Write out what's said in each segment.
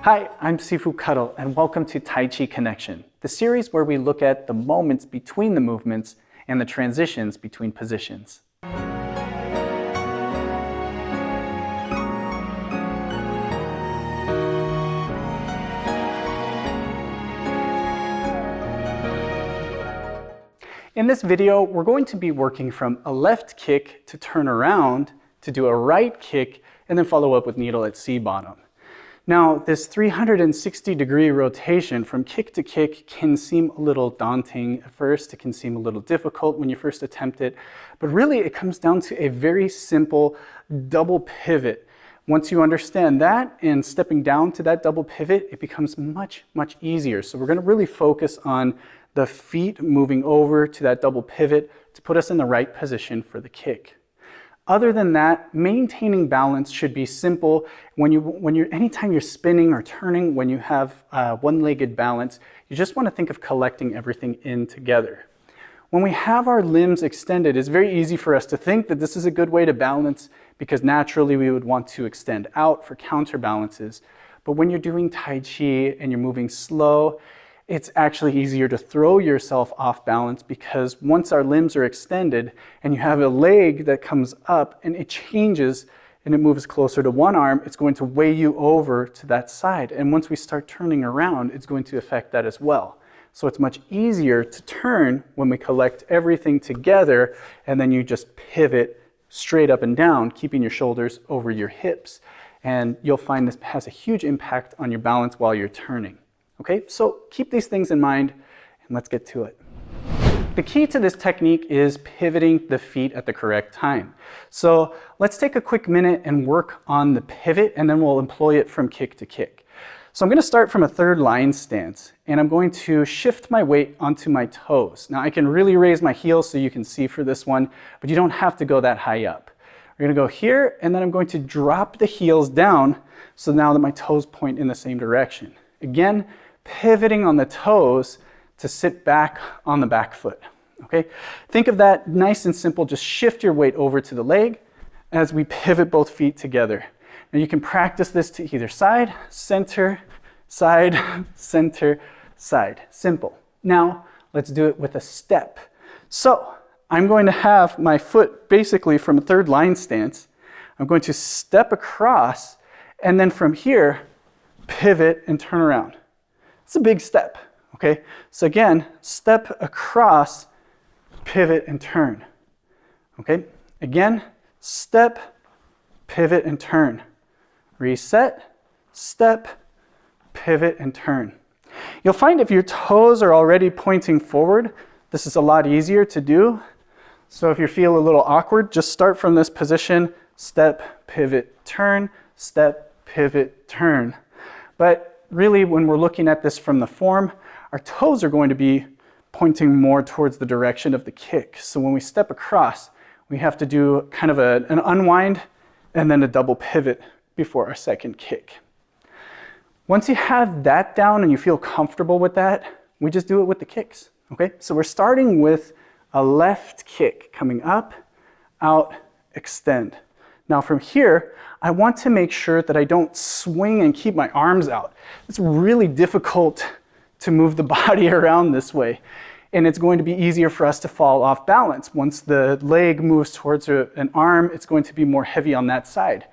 Hi, I'm Sifu Kuttel, and welcome to Tai Chi Connection, the series where we look at the moments between the movements and the transitions between positions. In this video, we're going to be working from a left kick to turn around, to do a right kick, and then follow up with needle at C bottom. Now, this 360-degree rotation from kick to kick can seem a little daunting at first. It can seem a little difficult when you first attempt it, but really it comes down to a very simple double pivot. Once you understand that and stepping down to that double pivot, it becomes much easier. So we're going to really focus on the feet moving over to that double pivot to put us in the right position for the kick. Other than that, maintaining balance should be simple. Anytime you're spinning or turning, when you have one-legged balance, you just want to think of collecting everything in together. When we have our limbs extended, it's very easy for us to think that this is a good way to balance because naturally we would want to extend out for counterbalances. But when you're doing Tai Chi and you're moving slow, it's actually easier to throw yourself off balance because once our limbs are extended and you have a leg that comes up and it changes and it moves closer to one arm, it's going to weigh you over to that side. And once we start turning around, it's going to affect that as well. So it's much easier to turn when we collect everything together and then you just pivot straight up and down, keeping your shoulders over your hips. And you'll find this has a huge impact on your balance while you're turning. Okay, so keep these things in mind and let's get to it. The key to this technique is pivoting the feet at the correct time. So let's take a quick minute and work on the pivot and then we'll employ it from kick to kick. So I'm going to start from a third line stance and I'm going to shift my weight onto my toes. Now I can really raise my heels so you can see for this one, but you don't have to go that high up. We're going to go here and then I'm going to drop the heels down so now that my toes point in the same direction. Again, pivoting on the toes to sit back on the back foot. Okay, think of that nice and simple. Just shift your weight over to the leg as we pivot both feet together. Now you can practice this to either side, center, side, center, side. Simple. Now let's do it with a step. So I'm going to have my foot basically from a third line stance. I'm going to step across and then from here, pivot and turn around. It's a big step, okay? So again, step across, pivot and turn, okay? Again, step, pivot and turn. Reset, step, pivot and turn. You'll find if your toes are already pointing forward, this is a lot easier to do. So if you feel a little awkward, just start from this position, step, pivot, turn, step, pivot, turn. But really, when we're looking at this from the form, our toes are going to be pointing more towards the direction of the kick. So when we step across, we have to do kind of an unwind and then a double pivot before our second kick. Once you have that down and you feel comfortable with that, we just do it with the kicks, okay? So we're starting with a left kick coming up, out, extend. Now from here, I want to make sure that I don't swing and keep my arms out. It's really difficult to move the body around this way. And it's going to be easier for us to fall off balance. Once the leg moves towards an arm, it's going to be more heavy on that side.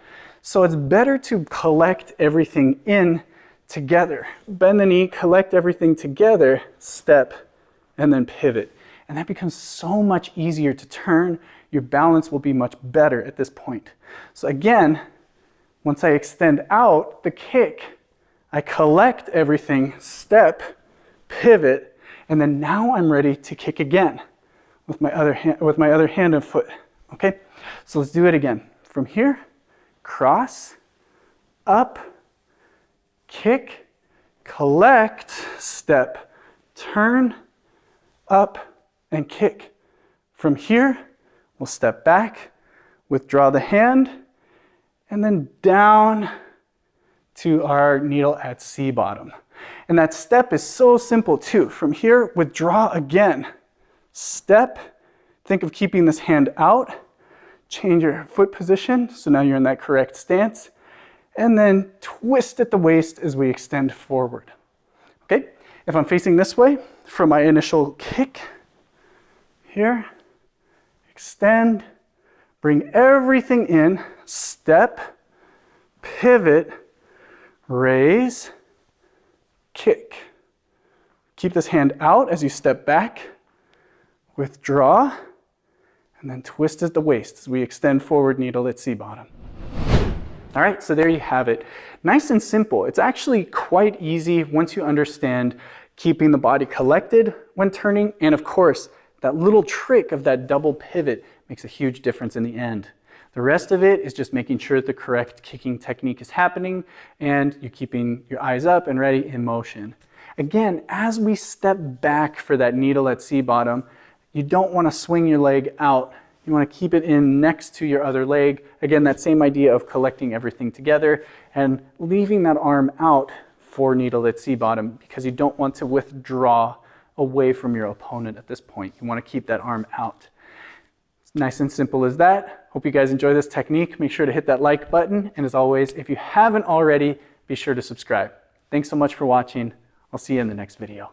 So it's better to collect everything in together. Bend the knee, collect everything together, step, and then pivot. And that becomes so much easier to turn. Your balance will be much better at this point. So again, once I extend out the kick, I collect everything, step, pivot, and then now I'm ready to kick again with my other hand and foot. Okay? So let's do it again. From here, cross, up, kick, collect, step, turn, up, and kick. From here, we'll step back, withdraw the hand, and then down to our needle at C bottom. And that step is so simple too. From here, withdraw again. Step, think of keeping this hand out, change your foot position, so now you're in that correct stance, and then twist at the waist as we extend forward. Okay, if I'm facing this way for my initial kick, here, extend, bring everything in, step, pivot, raise, kick. Keep this hand out as you step back, withdraw, and then twist at the waist as we extend forward, needle at C-bottom. All right, so there you have it. Nice and simple. It's actually quite easy once you understand keeping the body collected when turning, and of course, that little trick of that double pivot makes a huge difference in the end. The rest of it is just making sure the correct kicking technique is happening and you're keeping your eyes up and ready in motion. Again, as we step back for that needle at C-bottom, you don't want to swing your leg out. You want to keep it in next to your other leg. Again, that same idea of collecting everything together and leaving that arm out for needle at C-bottom because you don't want to withdraw away from your opponent at this point. You want to keep that arm out. It's nice and simple as that. Hope you guys enjoy this technique. Make sure to hit that like button. And as always, if you haven't already, be sure to subscribe. Thanks so much for watching. I'll see you in the next video.